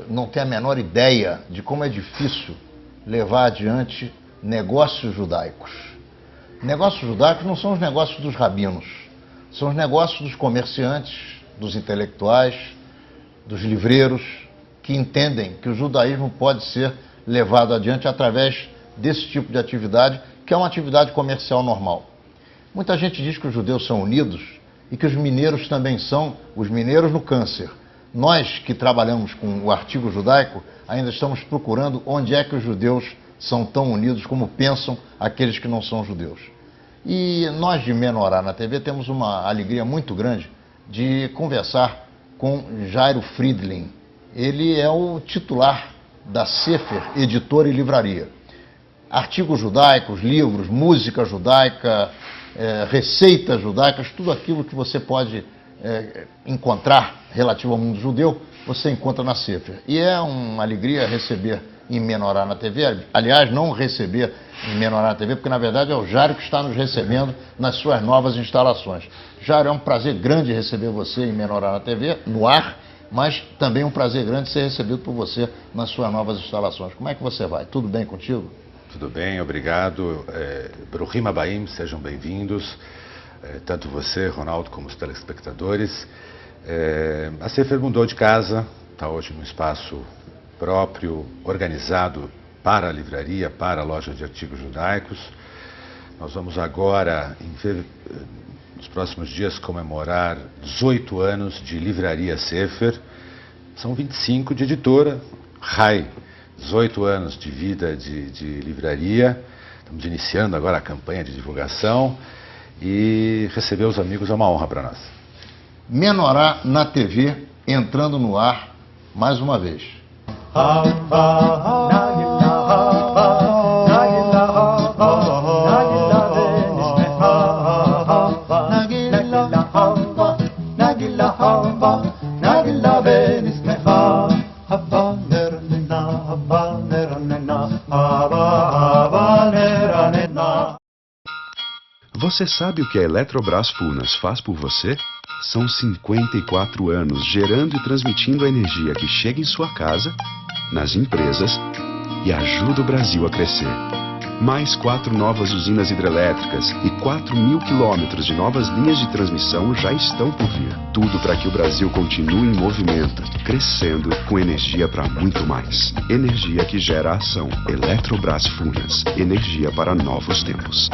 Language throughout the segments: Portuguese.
Não tem a menor ideia de como é difícil levar adiante negócios judaicos. Negócios judaicos não são os negócios dos rabinos, são os negócios dos comerciantes, dos intelectuais, dos livreiros, que entendem que o judaísmo pode ser levado adiante através desse tipo de atividade, que é uma atividade comercial normal. Muita gente diz que os judeus são unidos e que os mineiros também são, os mineiros no câncer. Nós que trabalhamos com o artigo judaico ainda estamos procurando onde é que os judeus são tão unidos como pensam aqueles que não são judeus. E nós de Menorá na TV temos uma alegria muito grande de conversar com Jairo Friedlin. Ele é o titular da Sefer, editora e livraria. Artigos judaicos, livros, música judaica, receitas judaicas, tudo aquilo que você pode encontrar relativo ao mundo judeu, você encontra na Sefer. E é uma alegria receber em Menorá na TV, aliás, não receber em Menorá na TV, porque na verdade é o Jairo que está nos recebendo nas suas novas instalações. Jairo, é um prazer grande receber você em Menorá na TV, no ar, mas também um prazer grande ser recebido por você nas suas novas instalações. Como é que você vai? Tudo bem contigo? Tudo bem, obrigado. Bruhim Abaim, sejam bem-vindos, tanto você, Ronaldo, como os telespectadores. A Sefer mudou de casa, está hoje num espaço próprio, organizado para a livraria, para a loja de artigos judaicos. Nós vamos agora, nos próximos dias, comemorar 18 anos de livraria Sefer. São 25 de editora, Rai, 18 anos de vida de livraria. Estamos iniciando agora a campanha de divulgação e receber os amigos é uma honra para nós. Menorá na TV, entrando no ar mais uma vez. Você sabe o que a Eletrobras Furnas faz por você? São 54 anos gerando e transmitindo a energia que chega em sua casa, nas empresas e ajuda o Brasil a crescer. Mais 4 novas usinas hidrelétricas e 4.000 quilômetros de novas linhas de transmissão já estão por vir. Tudo para que o Brasil continue em movimento, crescendo com energia para muito mais. Energia que gera ação. Eletrobras Furnas. Energia para novos tempos.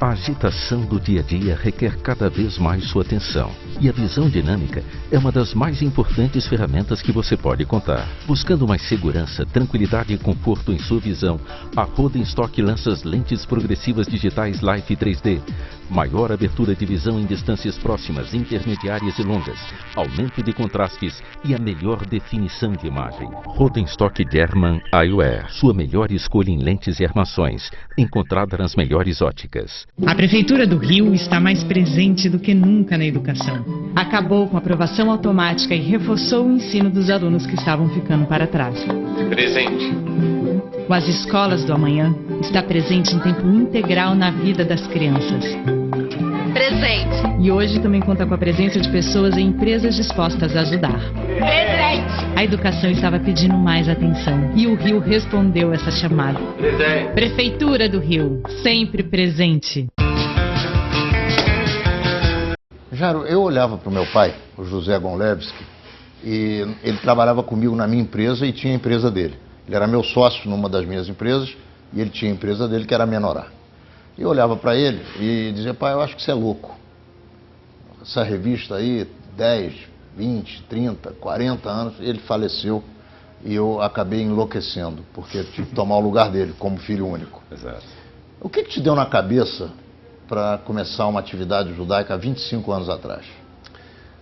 A agitação do dia a dia requer cada vez mais sua atenção. E a visão dinâmica é uma das mais importantes ferramentas que você pode contar. Buscando mais segurança, tranquilidade e conforto em sua visão, a Rodenstock lança as lentes progressivas digitais Life 3D. Maior abertura de visão em distâncias próximas, intermediárias e longas, aumento de contrastes e a melhor definição de imagem. Rodenstock German Eyewear, sua melhor escolha em lentes e armações, encontrada nas melhores óticas. A Prefeitura do Rio está mais presente do que nunca na educação. Acabou com a aprovação automática e reforçou o ensino dos alunos que estavam ficando para trás. Presente. O As Escolas do Amanhã está presente em tempo integral na vida das crianças. Presente. E hoje também conta com a presença de pessoas e empresas dispostas a ajudar. Presente. A educação estava pedindo mais atenção e o Rio respondeu essa chamada. Presente. Prefeitura do Rio, sempre presente. Jairo, eu olhava para o meu pai, o José Gonlewski, e ele trabalhava comigo na minha empresa e tinha a empresa dele. Ele era meu sócio numa das minhas empresas e ele tinha a empresa dele que era a Menorá. Eu olhava para ele e dizia, pai, eu acho que você é louco. Essa revista aí, 10, 20, 30, 40 anos, ele faleceu e eu acabei enlouquecendo, porque tive que tomar o lugar dele como filho único. Exato. O que te deu na cabeça para começar uma atividade judaica há 25 anos atrás?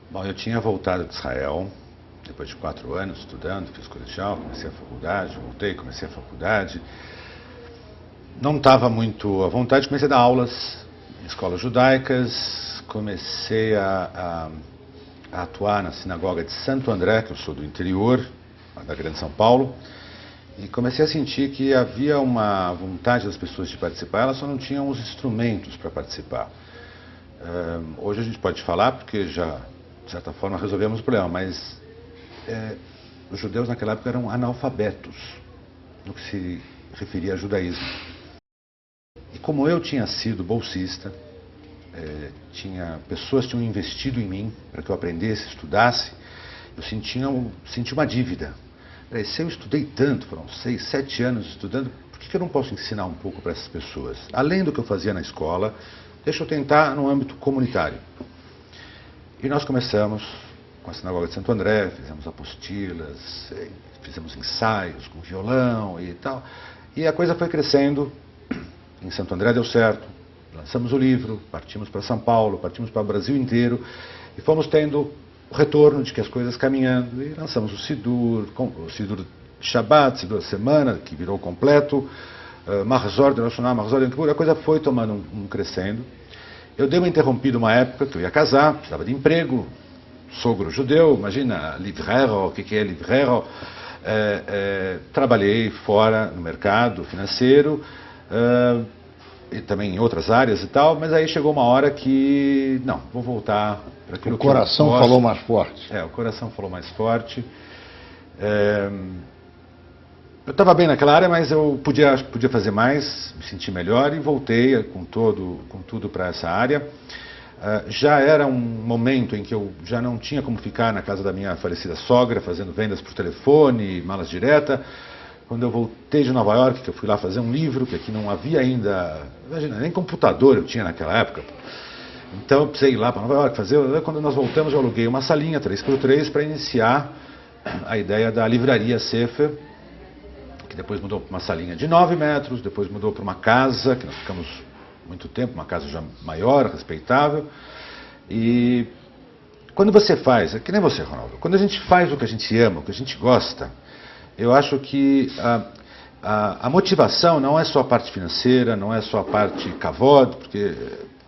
Bom, eu tinha voltado de Israel, depois de 4 anos estudando, fiz colegial, comecei a faculdade, voltei, comecei a faculdade. Não estava muito à vontade, comecei a dar aulas em escolas judaicas, comecei a atuar na sinagoga de Santo André, que eu sou do interior, da Grande São Paulo, e comecei a sentir que havia uma vontade das pessoas de participar, elas só não tinham os instrumentos para participar. Hoje a gente pode falar, porque já, de certa forma, resolvemos o problema, mas os judeus naquela época eram analfabetos no que se referia a judaísmo. E como eu tinha sido bolsista, pessoas tinham investido em mim para que eu aprendesse, estudasse, eu senti uma dívida. Se eu estudei tanto, foram 6, 7 anos estudando, por que eu não posso ensinar um pouco para essas pessoas? Além do que eu fazia na escola, deixa eu tentar no âmbito comunitário. E nós começamos com a Sinagoga de Santo André, fizemos apostilas, fizemos ensaios com violão e tal. E a coisa foi crescendo. Em Santo André deu certo, lançamos o livro, partimos para São Paulo, partimos para o Brasil inteiro e fomos tendo o retorno de que as coisas caminhando. E lançamos o Sidur de Shabbat, Sidur da semana, que virou completo, Mahzor de Rosh Hashanah, Mahzor de Yom Kippur, a coisa foi tomando um crescendo. Eu dei uma interrompida uma época que eu ia casar, precisava de emprego, sogro judeu, imagina, livrero, o que é livrero? Trabalhei fora no mercado financeiro, e também em outras áreas e tal, mas aí chegou uma hora que, não, vou voltar para aquilo que eu gosto. O coração falou mais forte. O coração falou mais forte. Eu estava bem naquela área, mas eu podia fazer mais, me senti melhor e voltei com tudo para essa área. Já era um momento em que eu já não tinha como ficar na casa da minha falecida sogra, fazendo vendas por telefone, malas direta. Quando eu voltei de Nova York, que eu fui lá fazer um livro, que aqui não havia ainda, imagina, nem computador eu tinha naquela época. Então eu precisei ir lá para Nova York fazer. Quando nós voltamos, eu aluguei uma salinha 3x3 para iniciar a ideia da livraria Sefer, que depois mudou para uma salinha de 9 metros, depois mudou para uma casa, que nós ficamos muito tempo, uma casa já maior, respeitável. E quando você faz, é que nem você, Ronaldo, quando a gente faz o que a gente ama, o que a gente gosta, eu acho que a motivação não é só a parte financeira, não é só a parte kavod, porque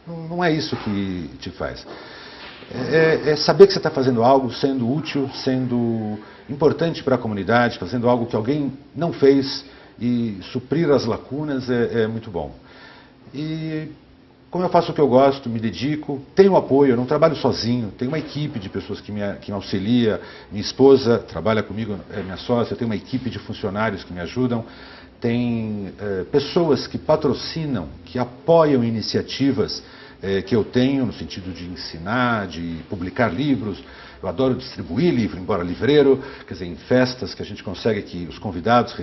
não é isso que te faz. É saber que você está fazendo algo, sendo útil, sendo importante para a comunidade, fazendo algo que alguém não fez e suprir as lacunas é muito bom. E como eu faço o que eu gosto, me dedico, tenho apoio, eu não trabalho sozinho, tenho uma equipe de pessoas que me auxilia, minha esposa trabalha comigo, é minha sócia, eu tenho uma equipe de funcionários que me ajudam, tem pessoas que patrocinam, que apoiam iniciativas que eu tenho no sentido de ensinar, de publicar livros. Eu adoro distribuir livro, embora livreiro, quer dizer, em festas que a gente consegue que os convidados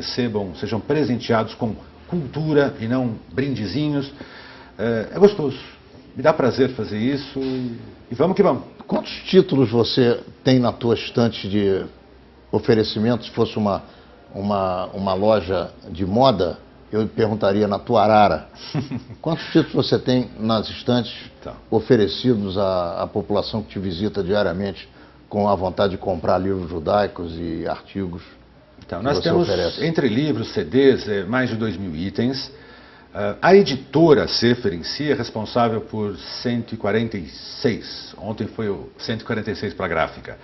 sejam presenteados com cultura e não brindezinhos. É gostoso, me dá prazer fazer isso e vamos que vamos. Quantos títulos você tem na tua estante de oferecimentos? Se fosse uma loja de moda, eu perguntaria na tua arara. Quantos títulos você tem nas estantes oferecidos à população que te visita diariamente com a vontade de comprar livros judaicos e artigos? Então, nós temos, entre livros, CDs, mais de 2.000 itens. A editora Sefer em si é responsável por 146. Ontem foi o 146 para a gráfica.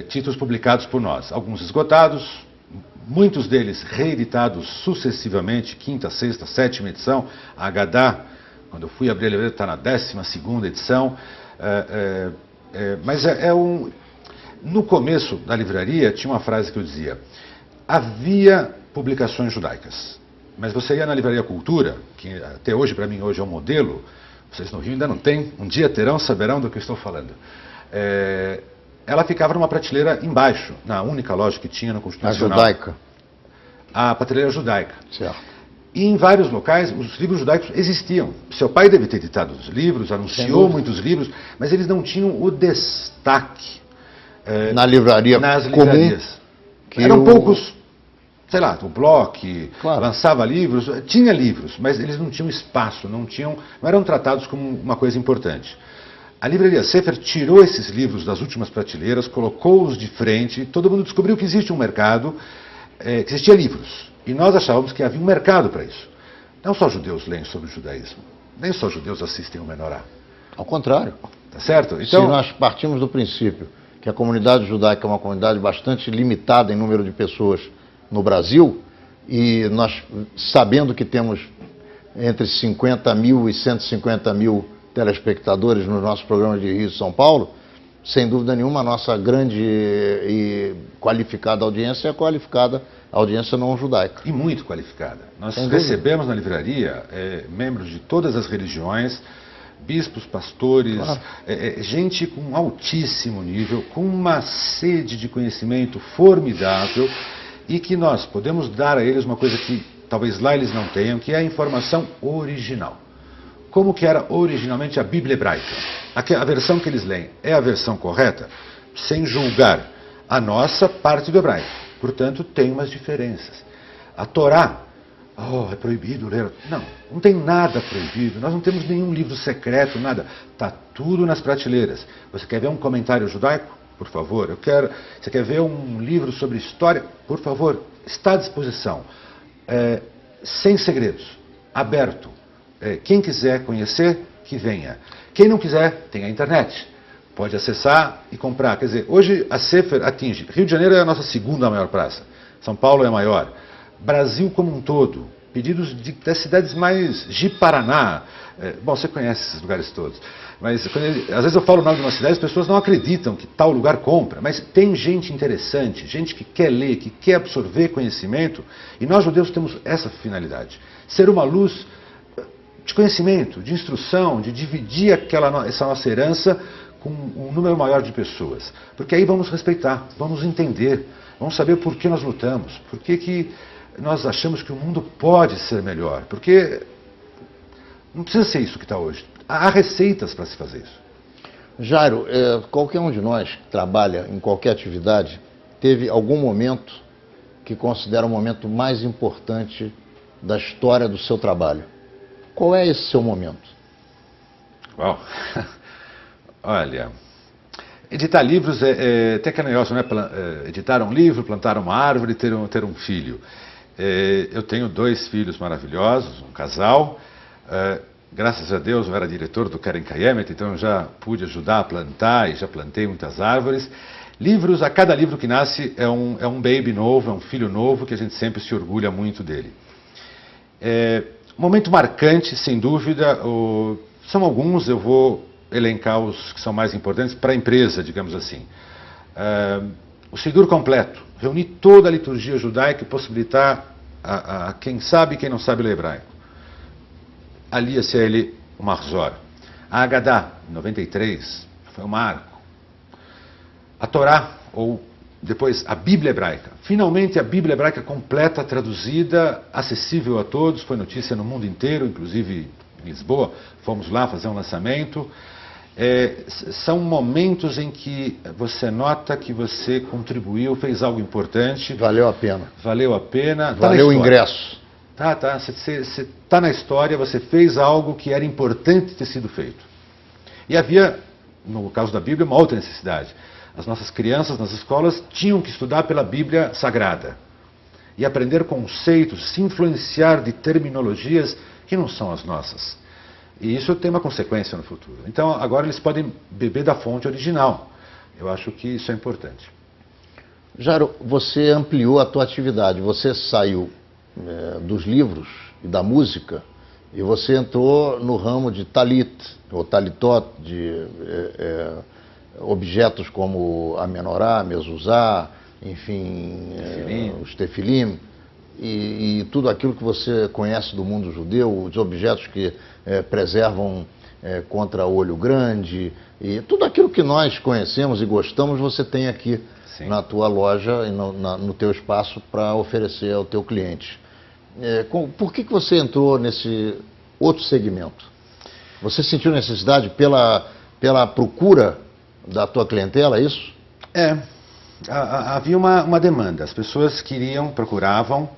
Títulos publicados por nós. Alguns esgotados, muitos deles reeditados sucessivamente, 5ª, 6ª, 7ª edição. A Haggadah, quando eu fui abrir a livraria, está na 12ª edição. Mas no começo da livraria tinha uma frase que eu dizia: havia publicações judaicas, mas você ia na Livraria Cultura, que até hoje, para mim, hoje é um modelo, vocês no Rio ainda não têm, um dia terão, saberão do que eu estou falando. Ela ficava numa prateleira embaixo, na única loja que tinha no Constitucional. A judaica? A prateleira judaica. Certo. E em vários locais, os livros judaicos existiam. Seu pai deve ter editado os livros, anunciou muitos livros, mas eles não tinham o destaque. Na livraria nas comum, livrarias. Eram poucos, sei lá, o Bloch lançava livros, tinha livros, mas eles não tinham espaço, não eram tratados como uma coisa importante. A livraria Sefer tirou esses livros das últimas prateleiras, colocou-os de frente, todo mundo descobriu que existe um mercado, que existia livros. E nós achávamos que havia um mercado para isso. Não só judeus leem sobre o judaísmo, nem só judeus assistem o Menorá. Ao contrário. Tá certo? Então, se nós partimos do princípio que a comunidade judaica é uma comunidade bastante limitada em número de pessoas no Brasil, e nós, sabendo que temos entre 50 mil e 150 mil telespectadores nos nossos programas de Rio e São Paulo, sem dúvida nenhuma, a nossa grande e qualificada audiência é a qualificada audiência não judaica. E muito qualificada. Nós Sem dúvida. recebemos na livraria membros de todas as religiões, bispos, pastores, Claro. gente com altíssimo nível, com uma sede de conhecimento formidável e que nós podemos dar a eles uma coisa que talvez lá eles não tenham, que é a informação original. Como que era originalmente a Bíblia hebraica? A versão que eles leem é a versão correta? Sem julgar a nossa parte do hebraico. Portanto, tem umas diferenças. A Torá, é proibido ler. Não, não tem nada proibido. Nós não temos nenhum livro secreto, nada. Está tudo nas prateleiras. Você quer ver um comentário judaico? Por favor. Você quer ver um livro sobre história? Por favor. Está à disposição. Sem segredos. Aberto. Quem quiser conhecer, que venha. Quem não quiser, tem a internet. Pode acessar e comprar. Quer dizer, hoje a Sefer atinge. Rio de Janeiro é a nossa segunda maior praça. São Paulo é a maior. Brasil como um todo. Pedidos das cidades mais... Ji-Paraná. Bom, você conhece esses lugares todos. Mas às vezes eu falo o nome de uma cidade, as pessoas não acreditam que tal lugar compra. Mas tem gente interessante, gente que quer ler, que quer absorver conhecimento. E nós judeus temos essa finalidade. Ser uma luz de conhecimento, de instrução, de dividir essa nossa herança com um número maior de pessoas. Porque aí vamos respeitar, vamos entender, vamos saber por que nós lutamos, por que nós achamos que o mundo pode ser melhor. Porque não precisa ser isso que está hoje. Há receitas para se fazer isso. Jairo, qualquer um de nós que trabalha em qualquer atividade teve algum momento que considera o momento mais importante da história do seu trabalho. Qual é esse seu momento? Uau! Olha, editar livros é até que é negócio, né? Editar um livro, plantar uma árvore, ter um filho. Eu tenho 2 filhos maravilhosos, um casal. Graças a Deus eu era diretor do Keren Kayemet, então eu já pude ajudar a plantar e já plantei muitas árvores. Livros, a cada livro que nasce é um baby novo, é um filho novo que a gente sempre se orgulha muito dele. Um momento marcante, sem dúvida, são alguns, eu vou elencar os que são mais importantes para a empresa, digamos assim. O Sidur completo, reunir toda a liturgia judaica e possibilitar a quem sabe e quem não sabe ler hebraico. A Lia CL, o Mahzor. A Haggadah, em 93, foi um marco. A Torá, ou depois a Bíblia hebraica. Finalmente a Bíblia hebraica completa, traduzida, acessível a todos, foi notícia no mundo inteiro, inclusive em Lisboa, fomos lá fazer um lançamento. São momentos em que você nota que você contribuiu, fez algo importante. Valeu a pena. Valeu a pena. Valeu o ingresso. Você está na história, você fez algo que era importante ter sido feito. E havia, no caso da Bíblia, uma outra necessidade. As nossas crianças nas escolas tinham que estudar pela Bíblia Sagrada e aprender conceitos, se influenciar de terminologias que não são as nossas. E isso tem uma consequência no futuro. Então, agora eles podem beber da fonte original. Eu acho que isso é importante. Jairo, você ampliou a tua atividade. Você saiu dos livros e da música e você entrou no ramo de talit, ou talitot, de objetos como a menorá, a mezuzá, enfim, os tefilim, e tudo aquilo que você conhece do mundo judeu, os objetos que preservam contra olho grande, e tudo aquilo que nós conhecemos e gostamos, você tem aqui Sim. na tua loja e no teu espaço para oferecer ao teu cliente. Por que você entrou nesse outro segmento? Você sentiu necessidade pela procura da tua clientela, é isso? Havia uma demanda. As pessoas procuravam.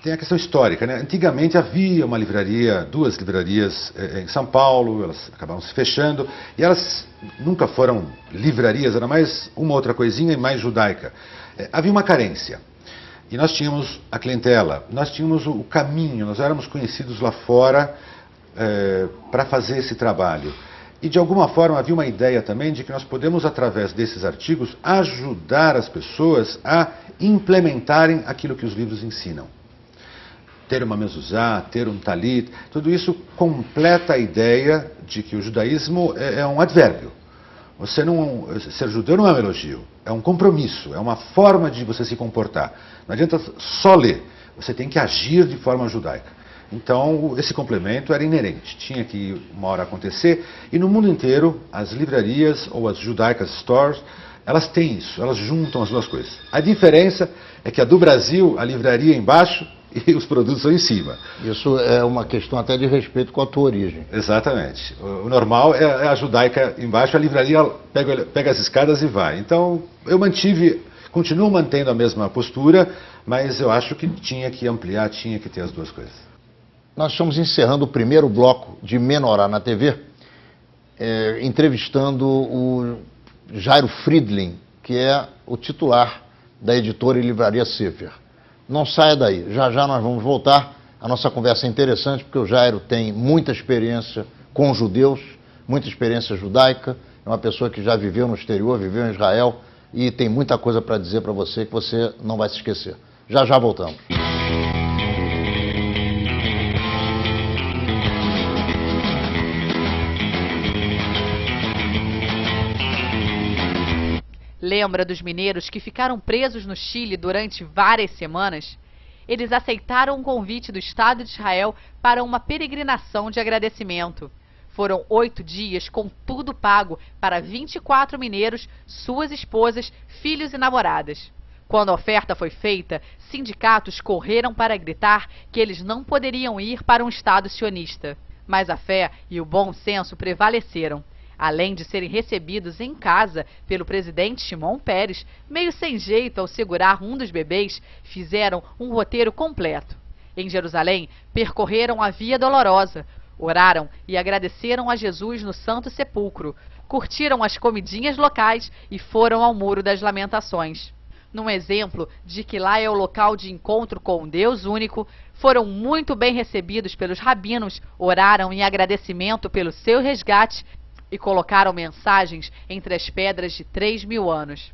Tem a questão histórica, né? Antigamente havia uma livraria, 2 livrarias em São Paulo, elas acabaram se fechando, e elas nunca foram livrarias, era mais uma outra coisinha e mais judaica. Havia uma carência. E nós tínhamos a clientela, nós tínhamos o caminho, nós éramos conhecidos lá fora para fazer esse trabalho. E de alguma forma havia uma ideia também de que nós podemos, através desses artigos, ajudar as pessoas a implementarem aquilo que os livros ensinam. Ter uma mezuzá, ter um talit, tudo isso completa a ideia de que o judaísmo é um advérbio. Ser judeu não é um elogio, é um compromisso, é uma forma de você se comportar. Não adianta só ler, você tem que agir de forma judaica. Então, esse complemento era inerente, tinha que uma hora acontecer. E no mundo inteiro, as livrarias ou as judaicas stores, elas têm isso, elas juntam as duas coisas. A diferença é que a do Brasil, a livraria é embaixo e os produtos são em cima. Isso é uma questão até de respeito com a tua origem. Exatamente. O normal é a judaica embaixo, a livraria pega as escadas e vai. Então, continuo mantendo a mesma postura, mas eu acho que tinha que ampliar, tinha que ter as duas coisas. Nós estamos encerrando o primeiro bloco de Menorá na TV, entrevistando o Jairo Friedlin, que é o titular da editora e livraria Sefer. Não saia daí, já já nós vamos voltar. A nossa conversa é interessante porque o Jairo tem muita experiência com judeus, muita experiência judaica, é uma pessoa que já viveu no exterior, viveu em Israel e tem muita coisa para dizer para você que você não vai se esquecer. Já já voltamos. Lembra dos mineiros que ficaram presos no Chile durante várias semanas? Eles aceitaram um convite do Estado de Israel para uma peregrinação de agradecimento. Foram 8 dias com tudo pago para 24 mineiros, suas esposas, filhos e namoradas. Quando a oferta foi feita, sindicatos correram para gritar que eles não poderiam ir para um Estado sionista. Mas a fé e o bom senso prevaleceram. Além de serem recebidos em casa pelo presidente Shimon Peres, meio sem jeito ao segurar um dos bebês, fizeram um roteiro completo. Em Jerusalém, percorreram a Via Dolorosa, oraram e agradeceram a Jesus no Santo Sepulcro, curtiram as comidinhas locais e foram ao Muro das Lamentações. Num exemplo de que lá é o local de encontro com um Deus único, foram muito bem recebidos pelos rabinos, oraram em agradecimento pelo seu resgate e colocaram mensagens entre as pedras de 3.000 anos.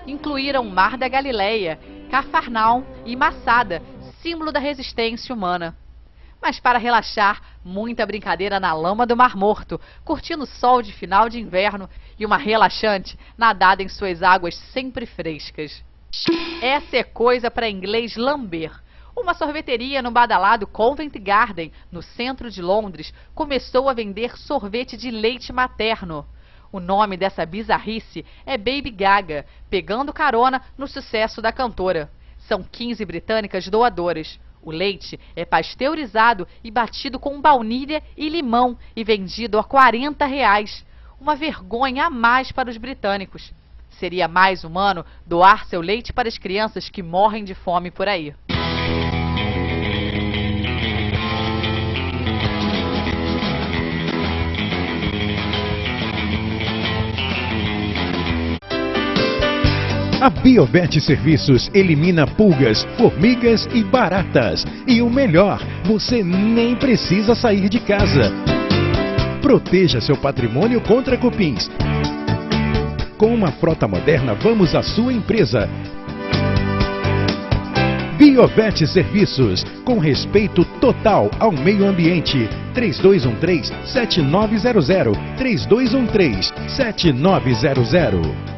Incluíram o Mar da Galileia, Cafarnaum e Massada, símbolo da resistência humana. Mas para relaxar, muita brincadeira na lama do Mar Morto, curtindo o sol de final de inverno e uma relaxante nadada em suas águas sempre frescas. Essa é coisa para inglês lamber. Uma sorveteria no badalado Covent Garden, no centro de Londres, começou a vender sorvete de leite materno. O nome dessa bizarrice é Baby Gaga, pegando carona no sucesso da cantora. São 15 britânicas doadoras. O leite é pasteurizado e batido com baunilha e limão e vendido a R$40. Uma vergonha a mais para os britânicos. Seria mais humano doar seu leite para as crianças que morrem de fome por aí. A Biovet Serviços elimina pulgas, formigas e baratas. E o melhor, você nem precisa sair de casa. Proteja seu patrimônio contra cupins. Com uma frota moderna, vamos à sua empresa. Biovet Serviços, com respeito total ao meio ambiente. 3213-7900. 3213-7900.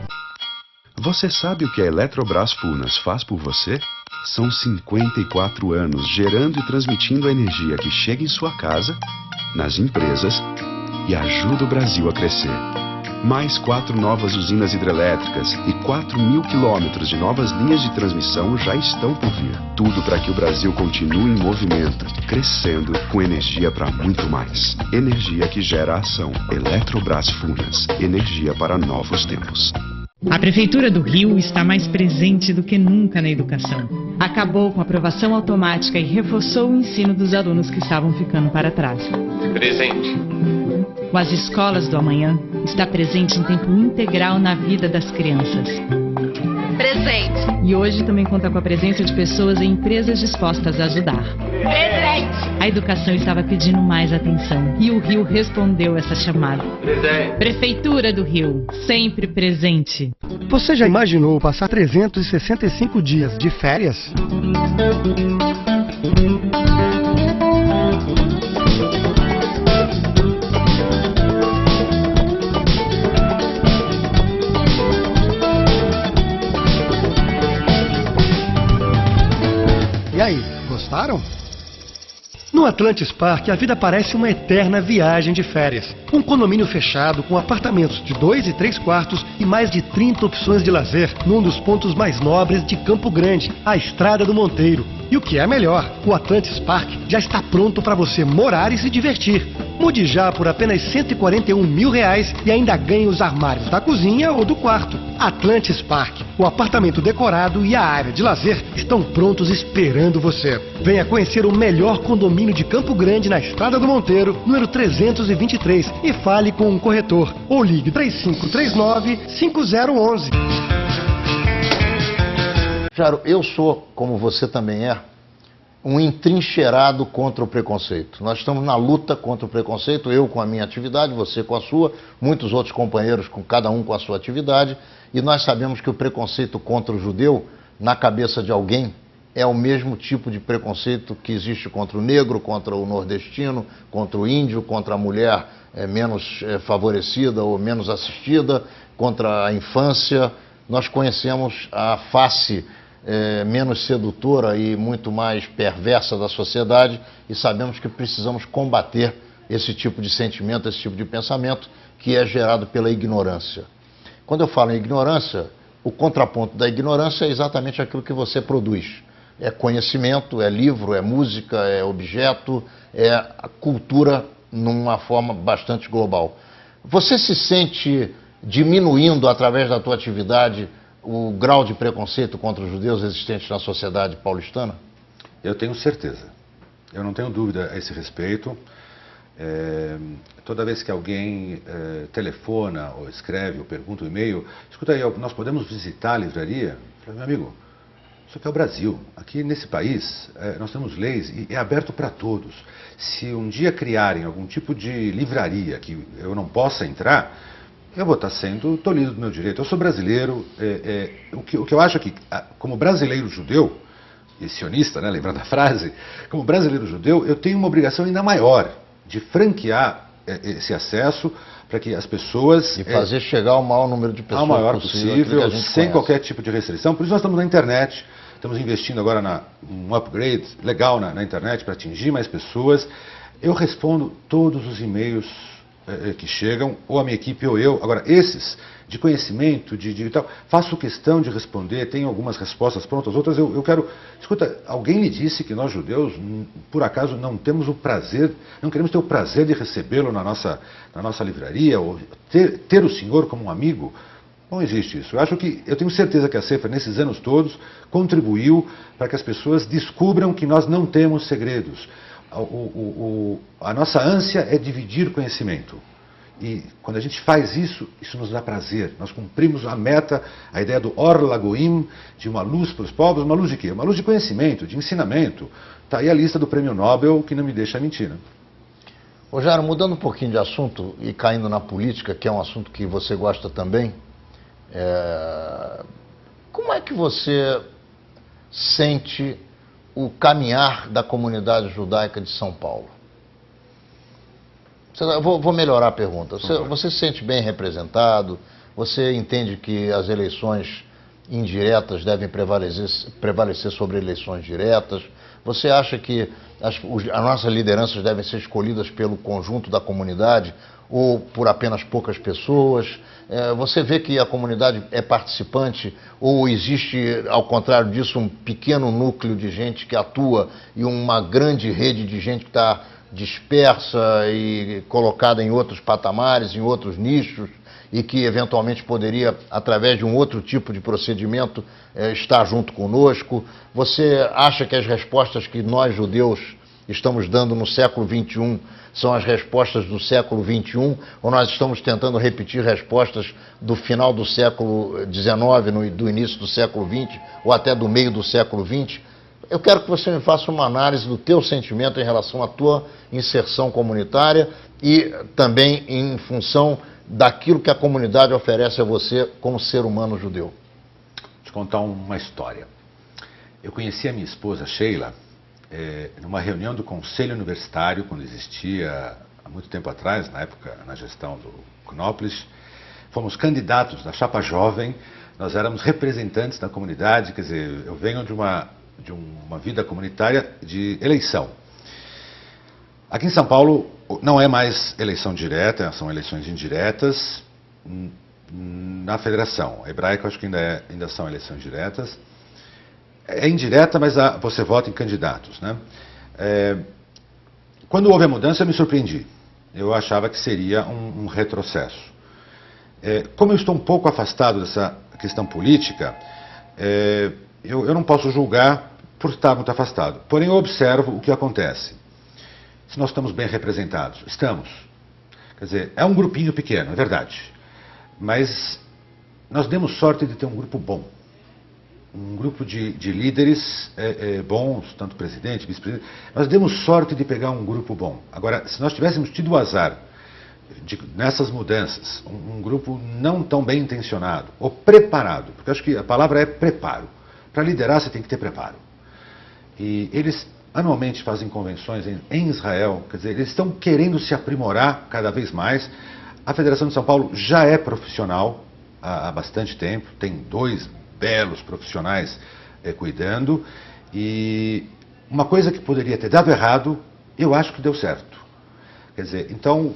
Você sabe o que a Eletrobras Furnas faz por você? São 54 anos gerando e transmitindo a energia que chega em sua casa, nas empresas e ajuda o Brasil a crescer. Mais 4 novas usinas hidrelétricas e 4.000 quilômetros de novas linhas de transmissão já estão por vir. Tudo para que o Brasil continue em movimento, crescendo com energia para muito mais. Energia que gera ação. Eletrobras Furnas. Energia para novos tempos. A Prefeitura do Rio está mais presente do que nunca na educação. Acabou com a aprovação automática e reforçou o ensino dos alunos que estavam ficando para trás. Presente. Com as escolas do amanhã, está presente em tempo integral na vida das crianças. Presente. E hoje também conta com a presença de pessoas e empresas dispostas a ajudar. Presente. A educação estava pedindo mais atenção e o Rio respondeu essa chamada. Presente. Prefeitura do Rio, sempre presente. Você já imaginou passar 365 dias de férias? E aí, gostaram? No Atlantis Park, a vida parece uma eterna viagem de férias. Um condomínio fechado com apartamentos de 2 e 3 quartos e mais de 30 opções de lazer num dos pontos mais nobres de Campo Grande, a Estrada do Monteiro. E o que é melhor, o Atlantis Park já está pronto para você morar e se divertir. Mude já por apenas R$141 mil e ainda ganhe os armários da cozinha ou do quarto. Atlantis Park, o apartamento decorado e a área de lazer estão prontos esperando você. Venha conhecer o melhor condomínio de Campo Grande na Estrada do Monteiro, número 323, e fale com um corretor ou ligue 3539-5011. Jaro, eu sou, como você também é, um entrincheirado contra o preconceito. Nós estamos na luta contra o preconceito, eu com a minha atividade, você com a sua, muitos outros companheiros, cada um com a sua atividade, e nós sabemos que o preconceito contra o judeu, na cabeça de alguém, é o mesmo tipo de preconceito que existe contra o negro, contra o nordestino, contra o índio, contra a mulher menos favorecida ou menos assistida, contra a infância. Nós conhecemos a face menos sedutora e muito mais perversa da sociedade e sabemos que precisamos combater esse tipo de sentimento, esse tipo de pensamento que é gerado pela ignorância. Quando eu falo em ignorância, o contraponto da ignorância é exatamente aquilo que você produz. É conhecimento, é livro, é música, é objeto, é a cultura numa forma bastante global. Você se sente diminuindo através da tua atividade o grau de preconceito contra os judeus existente na sociedade paulistana? Eu tenho certeza. Eu não tenho dúvida a esse respeito. Toda vez que alguém telefona, ou escreve, ou pergunta um e-mail, escuta aí, nós podemos visitar a livraria? Eu falo, meu amigo, isso aqui é o Brasil. Aqui nesse país nós temos leis e é aberto para todos. Se um dia criarem algum tipo de livraria que eu não possa entrar, eu vou estar sendo tolhido do meu direito. Eu sou brasileiro, o que eu acho que, como brasileiro judeu, e sionista, né, lembrando a frase, como brasileiro judeu, eu tenho uma obrigação ainda maior de franquear esse acesso para que as pessoas... E fazer chegar ao maior número de pessoas ao maior possível, sem qualquer tipo de restrição. Por isso nós estamos na internet, estamos investindo agora num upgrade legal na internet para atingir mais pessoas. Eu respondo todos os e-mails que chegam, ou a minha equipe ou eu. Agora, esses de conhecimento, de tal, faço questão de responder, tenho algumas respostas prontas, outras eu quero... Escuta, alguém me disse que nós judeus, por acaso, não temos o prazer, não queremos ter o prazer de recebê-lo na nossa livraria, ou ter o senhor como um amigo? Não existe isso. Eu tenho certeza que a Sefer, nesses anos todos, contribuiu para que as pessoas descubram que nós não temos segredos. A nossa ânsia é dividir conhecimento. E quando a gente faz isso, isso nos dá prazer. Nós cumprimos a meta, a ideia do Or Lagoim, de uma luz para os povos. Uma luz de quê? Uma luz de conhecimento, de ensinamento. Está aí a lista do Prêmio Nobel, que não me deixa mentir. Né? Ô Jaro, mudando um pouquinho de assunto e caindo na política, que é um assunto que você gosta também, como é que você sente o caminhar da comunidade judaica de São Paulo? Vou melhorar a pergunta. Você se sente bem representado? Você entende que as eleições indiretas devem prevalecer sobre eleições diretas? Você acha que as nossas lideranças devem ser escolhidas pelo conjunto da comunidade ou por apenas poucas pessoas? Você vê que a comunidade é participante ou existe, ao contrário disso, um pequeno núcleo de gente que atua e uma grande rede de gente que está dispersa e colocada em outros patamares, em outros nichos, e que eventualmente poderia, através de um outro tipo de procedimento, estar junto conosco? Você acha que as respostas que nós, judeus, estamos dando no século XXI são as respostas do século XXI, ou nós estamos tentando repetir respostas do final do século XIX, do início do século XX, ou até do meio do século XX? Eu quero que você me faça uma análise do teu sentimento em relação à tua inserção comunitária e também em função daquilo que a comunidade oferece a você como ser humano judeu. Vou te contar uma história. Eu conheci a minha esposa, Sheila, numa reunião do Conselho Universitário, quando existia há muito tempo atrás, na época, na gestão do Knoplis. Fomos candidatos da Chapa Jovem, nós éramos representantes da comunidade, quer dizer, eu venho de uma vida comunitária de eleição. Aqui em São Paulo não é mais eleição direta, são eleições indiretas. Na federação hebraica, acho que ainda são eleições diretas. É indireta, mas você vota em candidatos, né? Quando houve a mudança, eu me surpreendi. Eu achava que seria um retrocesso. Como eu estou um pouco afastado dessa questão política, eu não posso julgar por estar muito afastado. Porém, eu observo o que acontece. Se nós estamos bem representados, estamos. Quer dizer, é um grupinho pequeno, é verdade. Mas nós demos sorte de ter um grupo bom. Um grupo de líderes bons, tanto presidente, vice-presidente. Nós demos sorte de pegar um grupo bom. Agora, se nós tivéssemos tido o azar nessas mudanças, um grupo não tão bem intencionado, ou preparado, porque acho que a palavra é preparo. Para liderar, você tem que ter preparo. E eles anualmente fazem convenções em Israel, quer dizer, eles estão querendo se aprimorar cada vez mais. A Federação de São Paulo já é profissional há bastante tempo, tem 2 belos profissionais cuidando, e uma coisa que poderia ter dado errado, eu acho que deu certo. Quer dizer, então,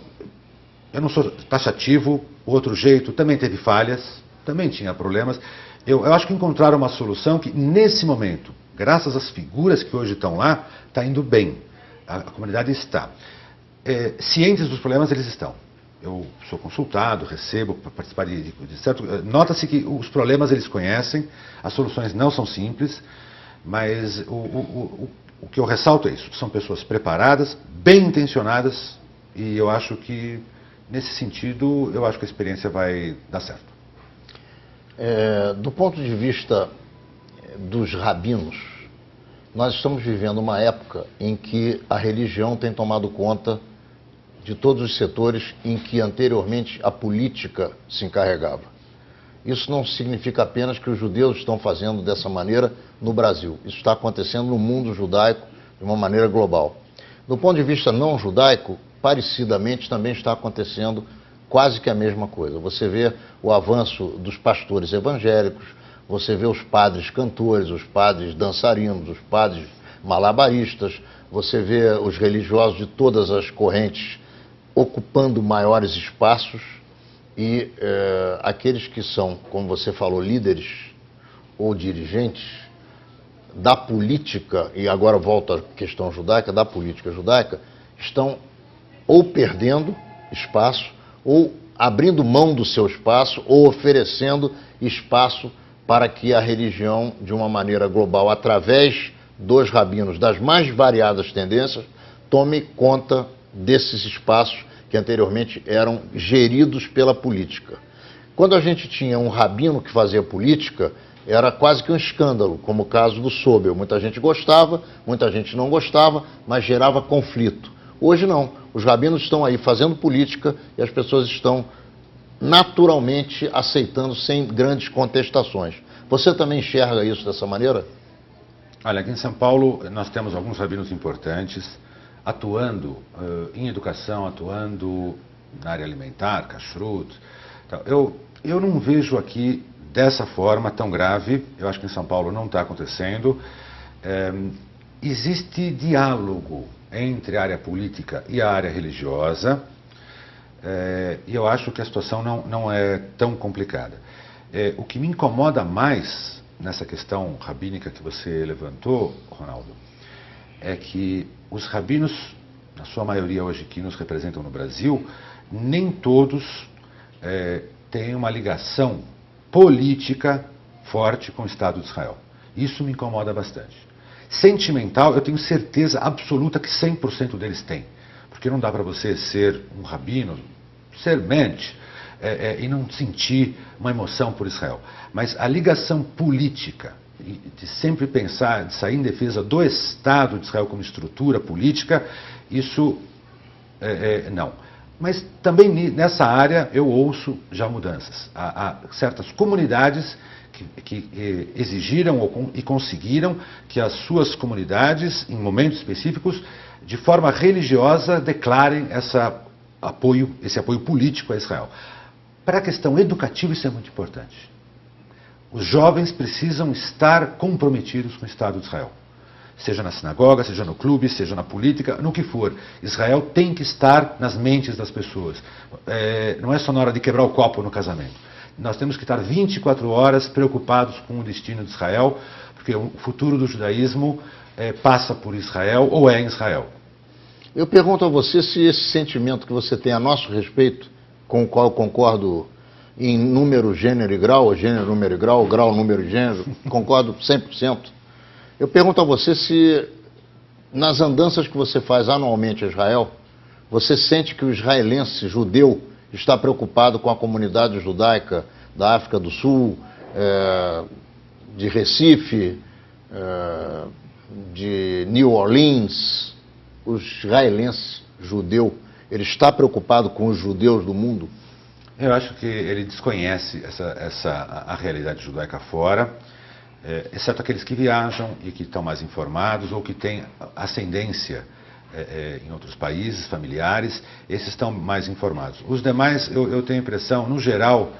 eu não sou taxativo, o outro jeito também teve falhas, também tinha problemas. Eu acho que encontraram uma solução que, nesse momento, graças às figuras que hoje estão lá, está indo bem. A comunidade está. Cientes dos problemas, eles estão. Eu sou consultado, recebo para participar de certo. Nota-se que os problemas eles conhecem, as soluções não são simples, mas o que eu ressalto é isso. São pessoas preparadas, bem intencionadas, e eu acho que, nesse sentido, eu acho que a experiência vai dar certo. Do ponto de vista dos rabinos, nós estamos vivendo uma época em que a religião tem tomado conta de todos os setores em que anteriormente a política se encarregava. Isso não significa apenas que os judeus estão fazendo dessa maneira no Brasil. Isso está acontecendo no mundo judaico de uma maneira global. Do ponto de vista não judaico, parecidamente também está acontecendo quase que a mesma coisa. Você vê o avanço dos pastores evangélicos, você vê os padres cantores, os padres dançarinos, os padres malabaristas, você vê os religiosos de todas as correntes ocupando maiores espaços e aqueles que são, como você falou, líderes ou dirigentes da política, e agora volto à questão judaica, da política judaica, estão ou perdendo espaço, ou abrindo mão do seu espaço, ou oferecendo espaço para que a religião, de uma maneira global, através dos rabinos das mais variadas tendências, tome conta desses espaços que anteriormente eram geridos pela política. Quando a gente tinha um rabino que fazia política, era quase que um escândalo, como o caso do Sobel. Muita gente gostava, muita gente não gostava, mas gerava conflito. Hoje não. Os rabinos estão aí fazendo política e as pessoas estão naturalmente aceitando sem grandes contestações. Você também enxerga isso dessa maneira? Olha, aqui em São Paulo nós temos alguns rabinos importantes atuando em educação, atuando na área alimentar, kashrut. Então, eu não vejo aqui dessa forma tão grave. Eu acho que em São Paulo não está acontecendo. Existe diálogo entre a área política e a área religiosa, e eu acho que a situação não é tão complicada. O que me incomoda mais nessa questão rabínica que você levantou, Ronaldo, é que os rabinos na sua maioria hoje que nos representam no Brasil, nem todos têm uma ligação política forte com o Estado de Israel. Isso me incomoda bastante. Sentimental, eu tenho certeza absoluta que 100% deles têm. Porque não dá para você ser um rabino, ser mente, e não sentir uma emoção por Israel. Mas a ligação política, de sempre pensar, de sair em defesa do Estado de Israel como estrutura política, isso não. Mas também nessa área eu ouço já mudanças. Há certas comunidades que exigiram e conseguiram que as suas comunidades, em momentos específicos, de forma religiosa, declarem esse apoio político a Israel. Para a questão educativa, isso é muito importante. Os jovens precisam estar comprometidos com o Estado de Israel. Seja na sinagoga, seja no clube, seja na política, no que for. Israel tem que estar nas mentes das pessoas. Não é só na hora de quebrar o copo no casamento. Nós temos que estar 24 horas preocupados com o destino de Israel, porque o futuro do judaísmo passa por Israel ou é em Israel. Eu pergunto a você se esse sentimento que você tem a nosso respeito, com o qual eu concordo em número, gênero e grau, ou gênero, número e grau, grau, número e gênero, concordo 100%. Eu pergunto a você se, nas andanças que você faz anualmente a Israel, você sente que o israelense judeu está preocupado com a comunidade judaica da África do Sul, de Recife, de New Orleans. O israelense judeu, ele está preocupado com os judeus do mundo? Eu acho que ele desconhece a realidade judaica fora, exceto aqueles que viajam e que estão mais informados ou que têm ascendência em outros países, familiares, esses estão mais informados. Os demais, eu tenho a impressão, no geral,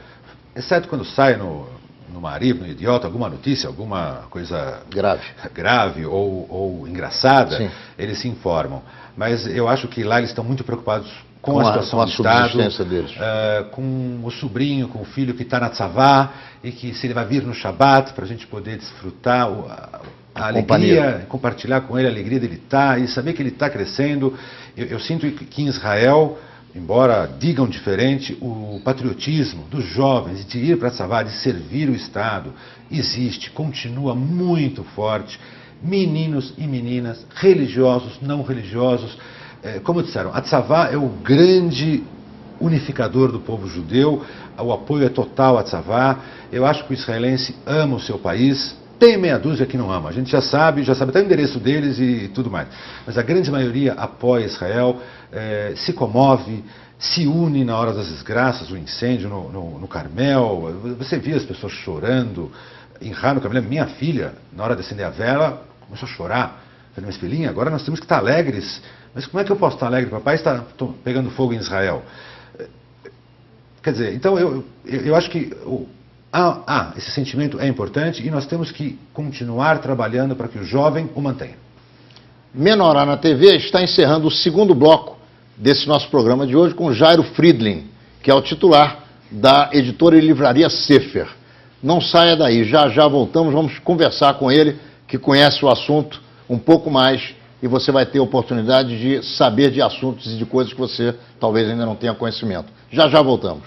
exceto quando sai no Maariv, no Idiota, alguma notícia, alguma coisa grave ou engraçada, sim, eles se informam. Mas eu acho que lá eles estão muito preocupados com a situação do Estado, deles. Com o sobrinho, com o filho que está na tzavá, e que se ele vai vir no Shabat para a gente poder desfrutar a alegria, compartilhar com ele a alegria dele estar e saber que ele está crescendo. Eu sinto que em Israel, embora digam diferente, o patriotismo dos jovens de ir para a tzavá, de servir o Estado, existe, continua muito forte. Meninos e meninas, religiosos, não religiosos, como disseram, a tzavá é o grande unificador do povo judeu, o apoio é total à tzavá. Eu acho que o israelense ama o seu país. Tem meia dúzia que não ama, a gente já sabe até o endereço deles e tudo mais. Mas a grande maioria apoia Israel, se comove, se une na hora das desgraças, o incêndio no Carmel. Você via as pessoas chorando em Hanukkah. Minha filha, na hora de acender a vela, começou a chorar. Falei, mas filhinha, agora nós temos que estar alegres. Mas como é que eu posso estar alegre? Papai está pegando fogo em Israel. Quer dizer, então eu acho que esse sentimento é importante e nós temos que continuar trabalhando para que o jovem o mantenha. Menorá na TV está encerrando o segundo bloco desse nosso programa de hoje com Jairo Friedlin, que é o titular da editora e livraria Sefer. Não saia daí, já voltamos, vamos conversar com ele, que conhece o assunto um pouco mais, e você vai ter a oportunidade de saber de assuntos e de coisas que você talvez ainda não tenha conhecimento. Já voltamos.